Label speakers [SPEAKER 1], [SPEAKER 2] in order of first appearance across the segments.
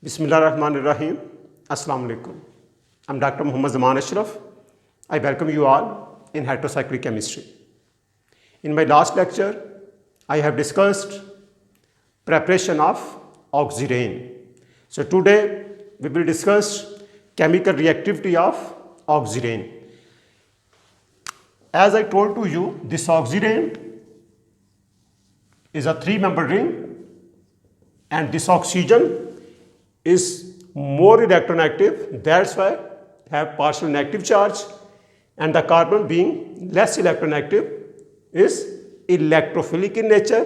[SPEAKER 1] Bismillahirrahmanirrahim. Assalamu alaikum. I'm Dr. Muhammad Zaman Ashraf. I welcome you all in heterocyclic chemistry. In my last lecture, I have discussed preparation of oxirane. So today we will discuss chemical reactivity of oxirane. As I told to you, this oxirane is a 3-member ring and this oxygen is more electronegative, that's why have partial negative charge, and the carbon being less electronegative is electrophilic in nature,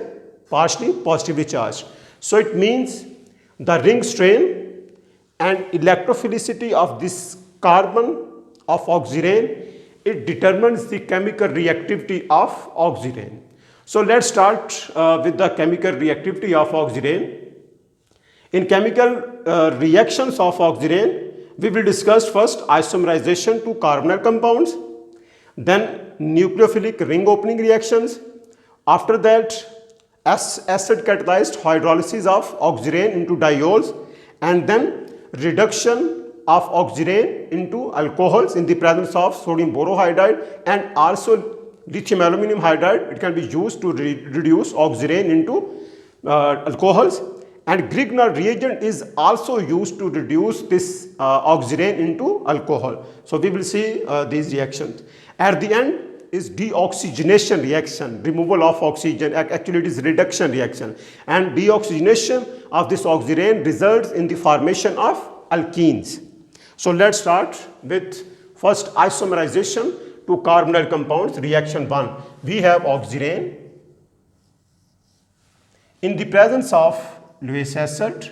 [SPEAKER 1] partially positively charged. So it means the ring strain and electrophilicity of this carbon of oxirane, it determines the chemical reactivity of oxirane. So let's start with the chemical reactivity of oxirane. In chemical reactions of oxirane, we will discuss first isomerization to carbonyl compounds, then nucleophilic ring opening reactions. After that, acid catalyzed hydrolysis of oxirane into diols, and then reduction of oxirane into alcohols in the presence of sodium borohydride and also lithium aluminum hydride. It can be used to reduce oxirane into alcohols. And Grignard reagent is also used to reduce this oxirane into alcohol. So we will see these reactions. At the end is deoxygenation reaction, removal of oxygen. Actually it is reduction reaction. And deoxygenation of this oxirane results in the formation of alkenes. So let's start with first isomerization to carbonyl compounds, reaction 1. We have oxirane in the presence of Lewis acid.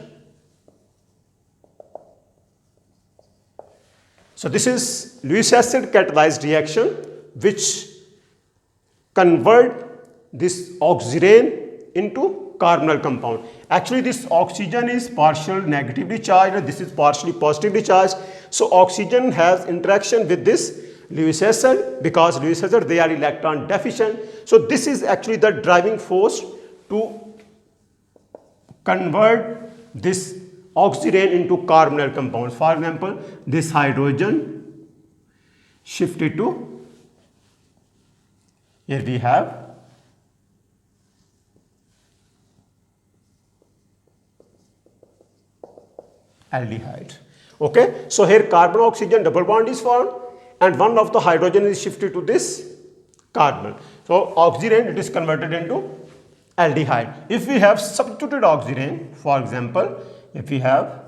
[SPEAKER 1] So this is Lewis acid catalyzed reaction which convert this oxirane into carbonyl compound. Actually this oxygen is partially negatively charged and this is partially positively charged. So oxygen has interaction with this Lewis acid because Lewis acid they are electron deficient. So this is actually the driving force to convert this oxirane into carbonyl compounds. For example, this hydrogen shifted to, here we have aldehyde. Okay, so here carbon oxygen double bond is formed and one of the hydrogen is shifted to this carbon. So oxirane it is converted into aldehyde. If we have substituted oxirane, for example, if we have,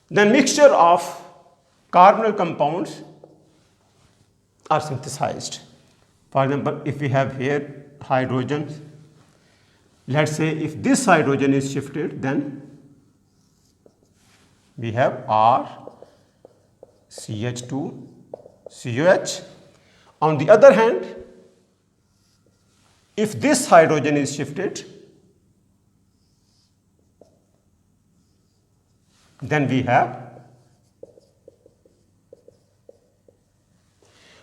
[SPEAKER 1] then mixture of carbonyl compounds are synthesized. For example, if we have here hydrogen, let's say if this hydrogen is shifted, then we have R, CH2, COH. On the other hand, if this hydrogen is shifted, then we have,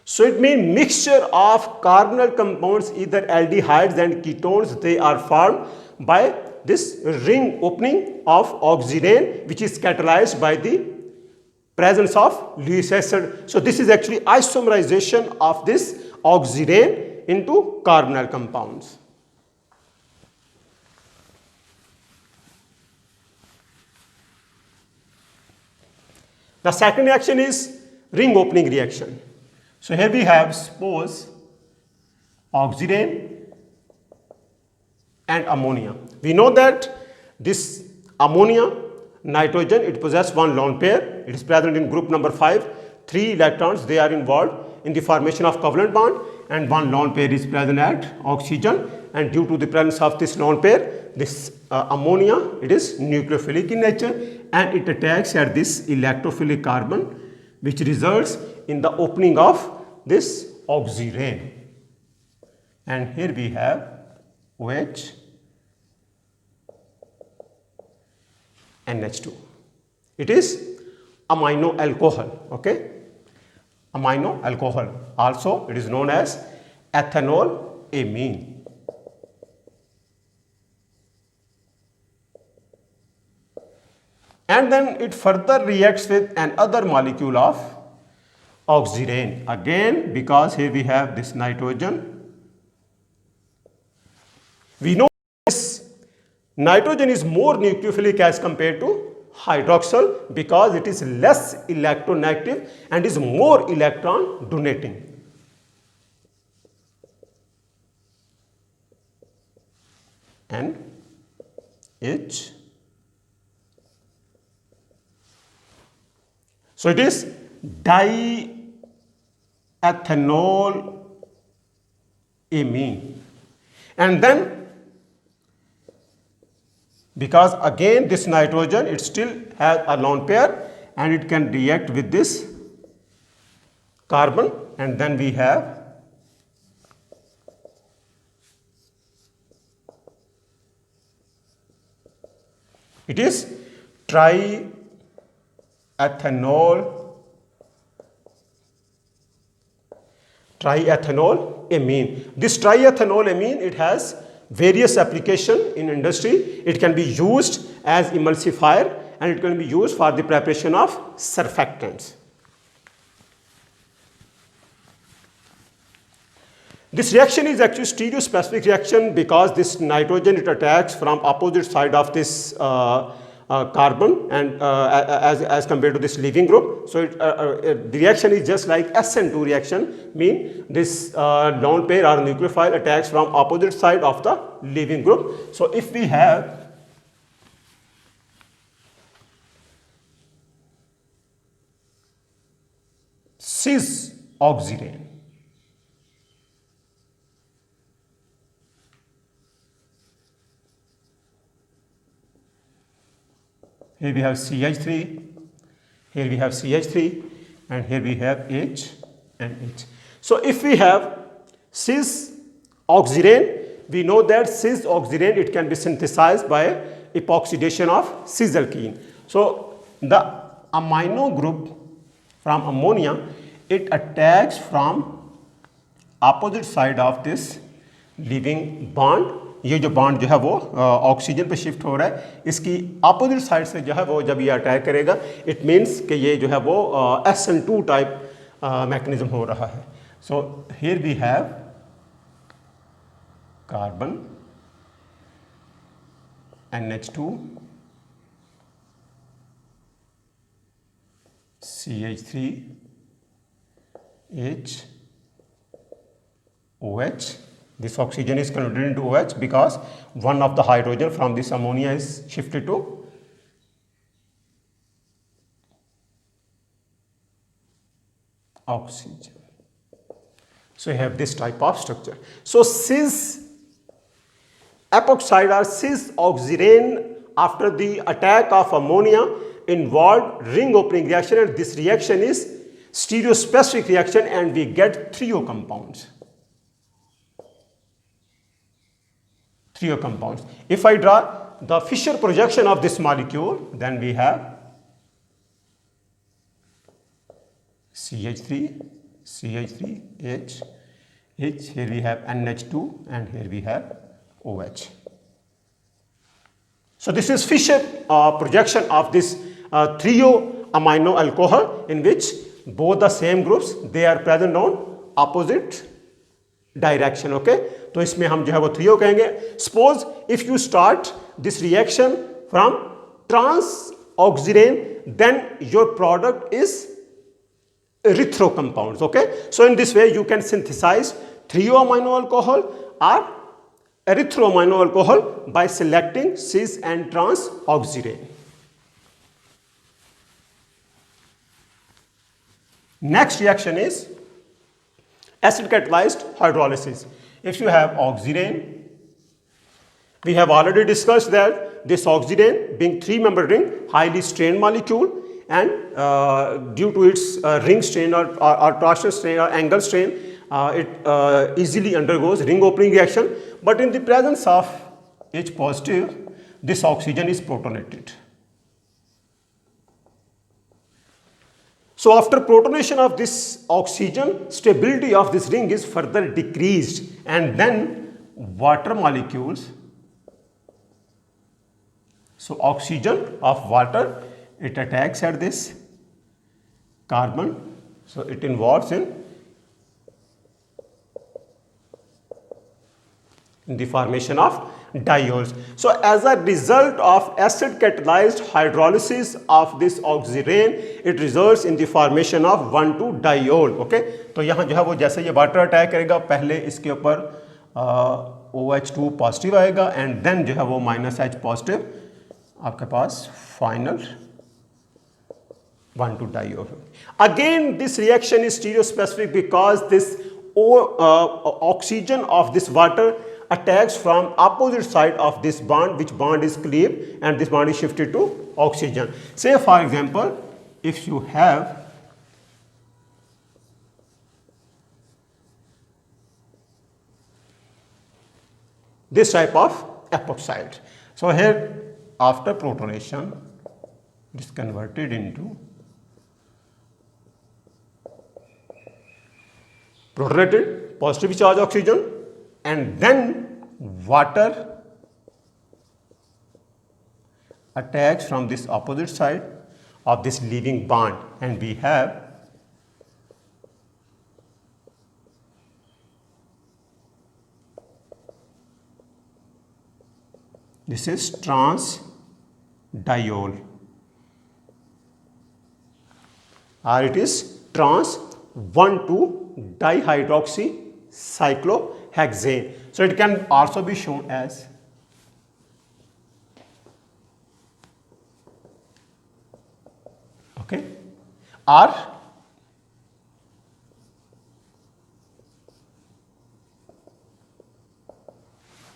[SPEAKER 1] so it means mixture of carbonyl compounds, either aldehydes and ketones, they are formed by this ring opening of oxirane which is catalyzed by the presence of Lewis acid. So this is actually isomerization of this oxirane into carbonyl compounds. The second reaction is ring opening reaction. So here we have, suppose, oxirane and ammonia. We know that this ammonia, nitrogen, it possesses one lone pair. It is present in group number 5. 3 electrons they are involved in the formation of covalent bond and one lone pair is present at oxygen, and due to the presence of this lone pair, this ammonia it is nucleophilic in nature and it attacks at this electrophilic carbon which results in the opening of this oxirane. And here we have OH, NH2. It is amino alcohol, okay? Amino alcohol. Also it is known as ethanol amine. and then it further reacts with another molecule of oxygen. Again, because here we have this nitrogen, we know this nitrogen is more nucleophilic as compared to hydroxyl because it is less electronegative and is more electron donating. And H. So it is diethanol amine. And then because again this nitrogen, it still has a lone pair and it can react with this carbon, and then we have it is triethanol amine. This triethanol amine, it has various application in industry. It can be used as emulsifier and it can be used for the preparation of surfactants. This reaction is actually stereospecific reaction because this nitrogen, it attacks from opposite side of this carbon and as compared to this leaving group. So the reaction is just like SN2 reaction, mean this lone pair or nucleophile attacks from opposite side of the leaving group. So if we have cis oxygen, here we have CH3, here we have CH3, and here we have H and H. So if we have cis oxygen, we know that cis oxygen, it can be synthesized by epoxidation of cis alkene. So the amino group from ammonia, it attacks from opposite side of this leaving bond. ये जो bond जो है वो oxygen पे shift हो रहा है, इसकी अपोजिट साइड से जो है वो जब ये अटैक करेगा, इट मीन्स कि ये जो है वो SN2 टाइप मैकेनिज्म हो रहा है. So here we have carbon NH2 CH3 H OH. This oxygen is converted into OH because one of the hydrogen from this ammonia is shifted to oxygen. So you have this type of structure. So cis epoxide or cis oxygen after the attack of ammonia involved ring opening reaction, and this reaction is stereospecific reaction and we get trio compounds. If I draw the Fischer projection of this molecule, then we have CH3, H, here we have NH2 and here we have OH. So this is Fischer projection of this trio amino alcohol in which both the same groups, they are present on opposite direction. Okay, तो इसमें हम जो है वो threo कहेंगे. Suppose if you start this reaction from trans oxygen, then your product is erythro compounds. Okay, so in this way you can synthesize threoamino alcohol or erythroamino alcohol by selecting cis and trans oxygen. Next reaction is acid catalyzed hydrolysis. If you have oxygen, we have already discussed that this oxygen being three-membered ring, highly strained molecule, and due to its ring strain or torsion strain or angle strain, it easily undergoes ring opening reaction. But in the presence of H positive, this oxygen is protonated. So after protonation of this oxygen, stability of this ring is further decreased, and then water molecules, so oxygen of water it attacks at this carbon, so it involves in the formation of diols. So as a result of acid catalyzed hydrolysis of this oxirane, it results in the formation of 1,2-diol. Okay, तो यहाँ जो है वो जैसे ये water attack करेगा, पहले इसके ऊपर OH2 पॉजिटिव आएगा एंड देन जो है वो -H पॉजिटिव आपके पास final 1,2-diol. Again this reaction is stereospecific because this oxygen of this water attacks from opposite side of this bond, which bond is cleaved and this bond is shifted to oxygen. Say for example, if you have this type of epoxide. So here after protonation it is converted into protonated positive charge oxygen and then water attacks from this opposite side of this leaving bond, and we have this is trans diol or it is trans 1,2-dihydroxycyclohexane. So it can also be shown as okay, or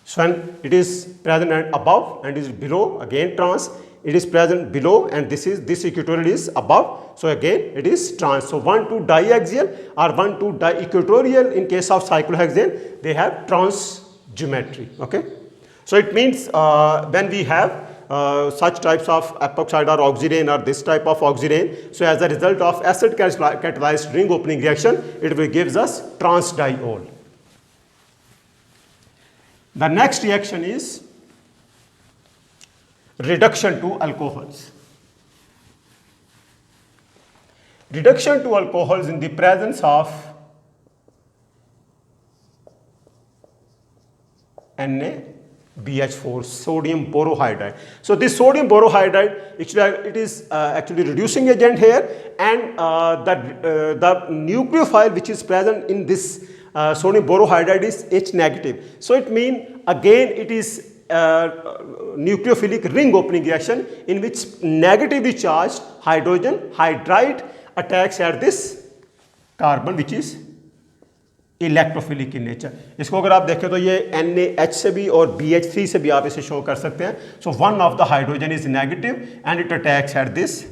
[SPEAKER 1] so when it is present and above and is below, again trans, it is present below and this equatorial is above, so again it is trans. So 1,2-diaxial or 1,2-diequatorial in case of cyclohexane, they have trans geometry. Okay, so it means when we have such types of epoxide or oxirane or this type of oxirane, so as a result of acid catalyzed ring opening reaction, it will gives us trans diol. The next reaction is reduction to alcohols. Reduction to alcohols in the presence of NaBH4, sodium borohydride. So this sodium borohydride, it is actually reducing agent here, and the nucleophile which is present in this sodium borohydride is H negative. So it means again it is nucleophilic ring opening reaction in which negatively charged hydrogen hydride attacks at this carbon which is electrophilic in nature. इसको अगर आप देखें तो ये NaH से भी और BH3 से भी आप इसे शो कर सकते हैं. So one of the hydrogen is negative and it attacks at this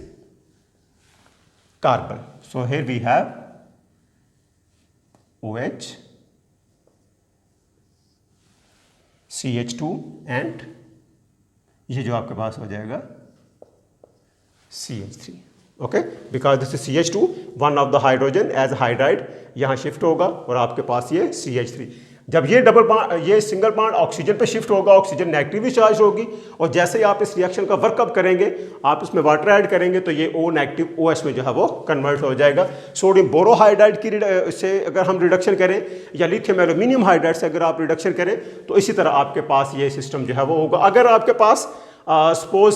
[SPEAKER 1] carbon. So here we have OH, CH2 and ये जो आपके पास हो जाएगा CH3. Okay, because this is CH2, one of the hydrogen as hydride यहाँ shift होगा और आपके पास ये CH3. जब ये डबल बॉन्ड, ये सिंगल बॉन्ड ऑक्सीजन पे शिफ्ट होगा, ऑक्सीजन नेगेटिवली चार्ज होगी और जैसे ही आप इस रिएक्शन का वर्कअप करेंगे, आप इसमें वाटर ऐड करेंगे तो ये O नेगेटिव OH में जो है वो कन्वर्ट हो जाएगा. सोडियम बोरोहाइड्राइड की से अगर हम रिडक्शन करें या लिथियम एल्यूमिनियम हाइड्राइड से अगर आप रिडक्शन करें तो इसी तरह आपके पास ये सिस्टम जो है वो होगा. अगर आपके पास सपोज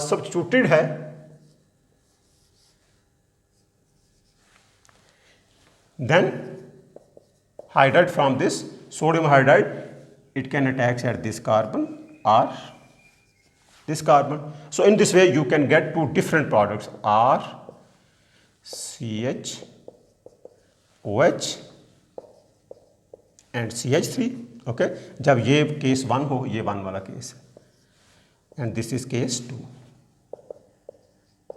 [SPEAKER 1] सब्स्टिट्यूटेड है then hydride from this sodium hydride, it can attack at this carbon or this carbon. So in this way you can get two different products, R CH OH and CH3. okay, जब ये case 1 हो, ये 1 वाला case है, and this is case 2,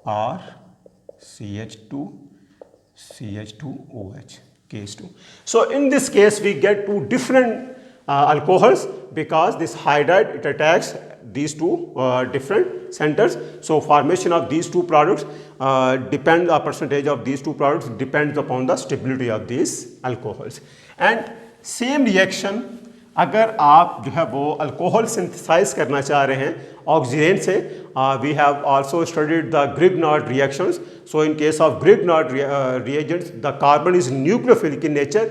[SPEAKER 1] R CH2 CH2OH, case 2. So in this case we get two different alcohols because this hydride, it attacks these two different centers. So formation of these two products depends, the percentage of these two products depends upon the stability of these alcohols. And same reaction अगर आप जो है वो alcohol synthesise करना चाह रहे हैं oxygen से, we have also studied the Grignard reactions. So in case of Grignard reagents, the carbon is nucleophilic in nature,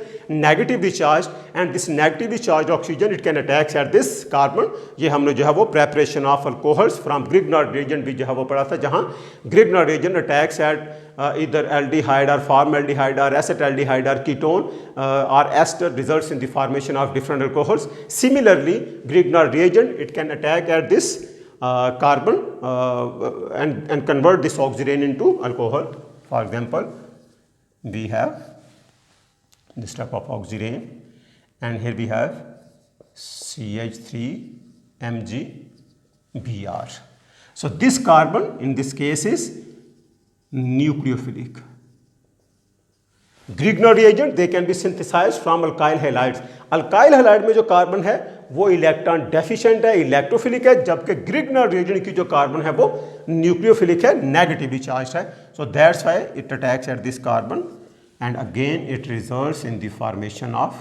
[SPEAKER 1] negatively charged, and this negatively charged oxygen it can attack at this carbon. ये हमने जो है वो preparation of alcohols from Grignard reagent भी जो है वो पढ़ा था, जहाँ Grignard reagent attacks at either aldehyde or formaldehyde or acetaldehyde or ketone or ester, results in the formation of different alcohols. Similarly, Grignard reagent it can attack at this carbon and convert this oxygen into alcohol. For example, we have this type of oxygen, and here we have CH3MgBr. So this carbon in this case is nucleophilic. Grignard reagent they can be synthesized from alkyl halides. Alkyl halide में जो carbon है वो electron deficient है, electrophilic है, जबकि Grignard reagent की जो carbon है वो न्यूक्लियोफिलिक है, नेगेटिवली चार्ज है. So that's why it attacks at this carbon and again it results in the formation of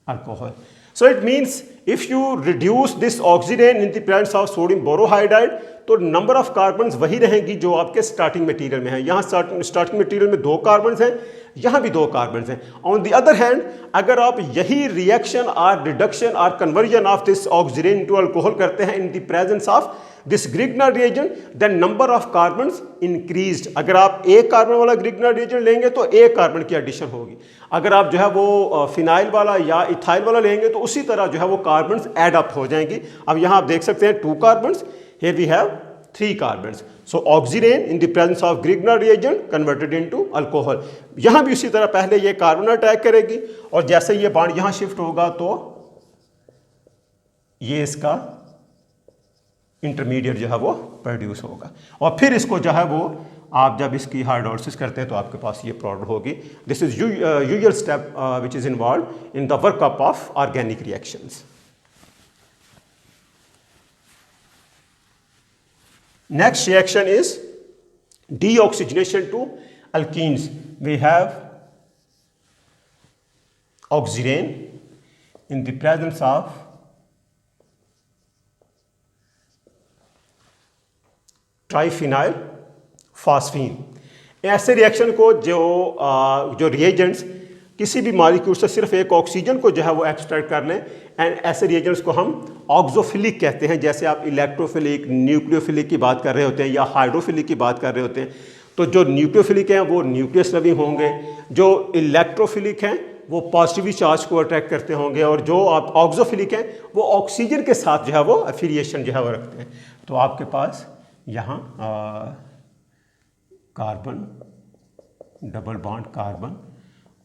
[SPEAKER 1] alcohol. So it means if you reduce this oxygen in the presence of sodium borohydride, तो number of carbons वही रहेंगी जो आपके starting material में है. यहाँ starting material में 2 carbons हैं, यहाँ भी 2 कार्बन्स हैं. ऑन द अदर हैंड अगर आप यही रिएक्शन और रिडक्शन और conversion of this oxygen into alcohol करते हैं in the presence of this Grignard reagent, then number of carbons increased. अगर आप 1 कार्बन वाला ग्रिग्नार्ड रिएजेंट लेंगे तो 1 कार्बन की एडिशन होगी. अगर आप जो है वो फिनाइल वाला या इथाइल वाला लेंगे तो उसी तरह जो है वो कार्बन्स एड अप हो जाएंगी. अब यहाँ आप देख सकते हैं 2 carbons, here we have 3 carbons. So oxygen in the presence of Grignard reagent converted into alcohol. यहाँ भी उसी तरह पहले ये कार्बन अटैक करेगी और जैसे ये बॉन्ड यहाँ शिफ्ट होगा तो ये इसका इंटरमीडिएट जो है वो प्रोड्यूस होगा और फिर इसको जो है वो आप जब इसकी हाइड्रोलिसिस करते हैं तो आपके पास ये प्रोडक्ट होगी. This is usual step which is involve in the workup of organic reactions. Next reaction is deoxygenation to alkenes. We have oxygen in the presence of triphenyl phosphine. ऐसे रिएक्शन को जो रिएजेंट्स किसी भी molecule से सिर्फ एक oxygen को जो है वो एक्सट्रैक्ट कर लें, एंड ऐसे रिएजेंट्स को हम ऑक्सोफिलिक कहते हैं. जैसे आप इलेक्ट्रोफिलिक, न्यूक्लियोफिलिक की बात कर रहे होते हैं या हाइड्रोफिलिक की बात कर रहे होते हैं, तो जो न्यूक्लियोफिलिक हैं वो न्यूक्लियस लविंग होंगे, जो इलेक्ट्रोफिलिक हैं वो पॉजिटिवली चार्ज को अट्रैक्ट करते होंगे, और जो आप ऑक्सोफिलिक हैं वो ऑक्सीजन के साथ जो है वो एफिलिएशन जो है वो रखते हैं. तो आपके पास यहाँ कार्बन, डबल बॉन्ड कार्बन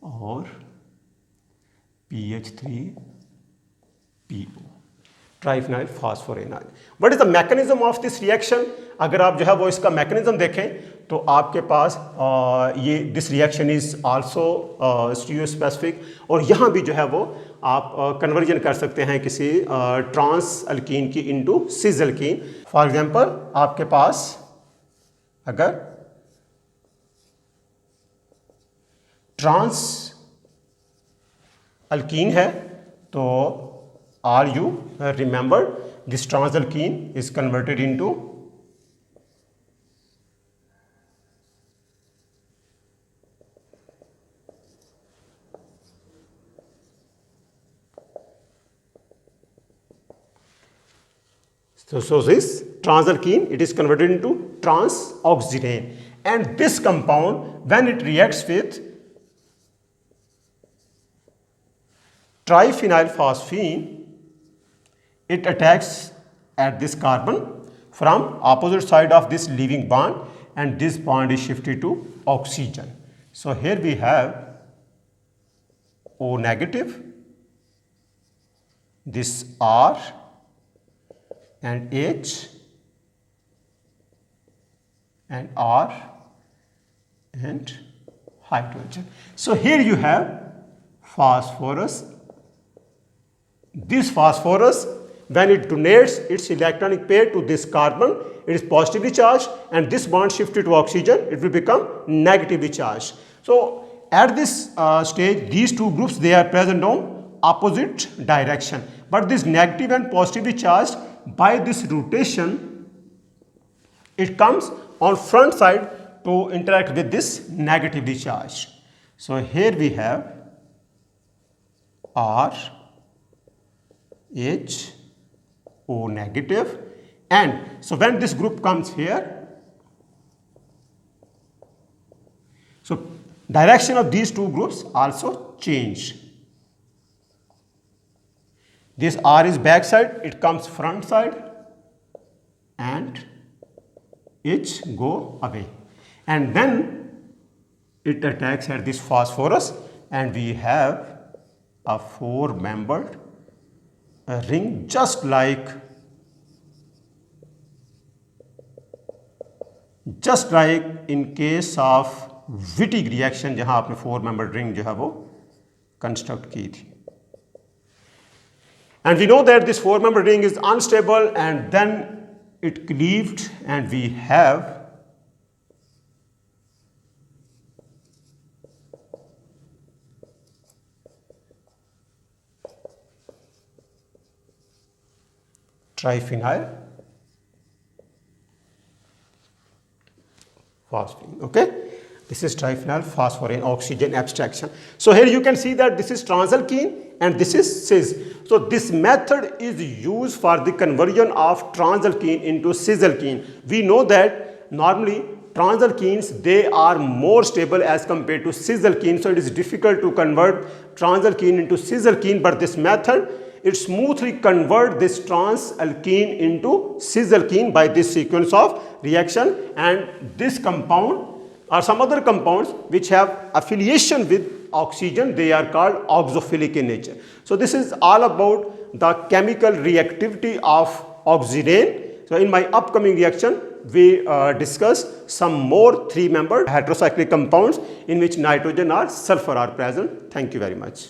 [SPEAKER 1] और PH3PO, triphenyl phosphoranyl. What is the mechanism of this reaction? अगर आप जो है वो इसका मैकेनिज्म देखें तो आपके पास ये this reaction is also stereo specific, और यहाँ भी जो है वो आप कन्वर्जन कर सकते हैं किसी ट्रांस अल्कीन की into cis alkene. For example आपके पास अगर ट्रांस अल्कीन है तो are you remember this trans alkene is converted into So this transalkene it is converted into transoxidane, and this compound when it reacts with triphenyl phosphine, it attacks at this carbon from opposite side of this leaving bond, and this bond is shifted to oxygen. So here we have O negative, this R and H and R and hydrogen. So here you have phosphorus. This phosphorus when it donates its electronic pair to this carbon, it is positively charged, and this bond shifted to oxygen, it will become negatively charged. So at this stage these two groups they are present on opposite direction. But this negative and positively charged, by this rotation, it comes on front side to interact with this negatively charged. So here we have R, H, O negative, and so when this group comes here, so direction of these two groups also changed. This R is back side, it comes front side, and H go away. And then it attacks at this phosphorus, and we have a four-membered ring, just like in case of Wittig reaction, जहाँ आपने four-membered ring जो है वो construct की थी. And we know that this four-membered ring is unstable, and then it cleaved, and we have triphenyl phosphine. Okay, this is triphenyl phosphorane oxygen abstraction. So here you can see that this is transalkene and this is cis. So this method is used for the conversion of transalkene into cisalkene. We know that normally transalkenes, they are more stable as compared to cisalkene, so it is difficult to convert transalkene into cisalkene, but this method, it smoothly convert this transalkene into cisalkene by this sequence of reaction. And this compound or some other compounds which have affiliation with oxygen, they are called oxophilic in nature. So this is all about the chemical reactivity of oxirane. So in my upcoming reaction, we discuss some more three-membered heterocyclic compounds in which nitrogen or sulfur are present. Thank you very much.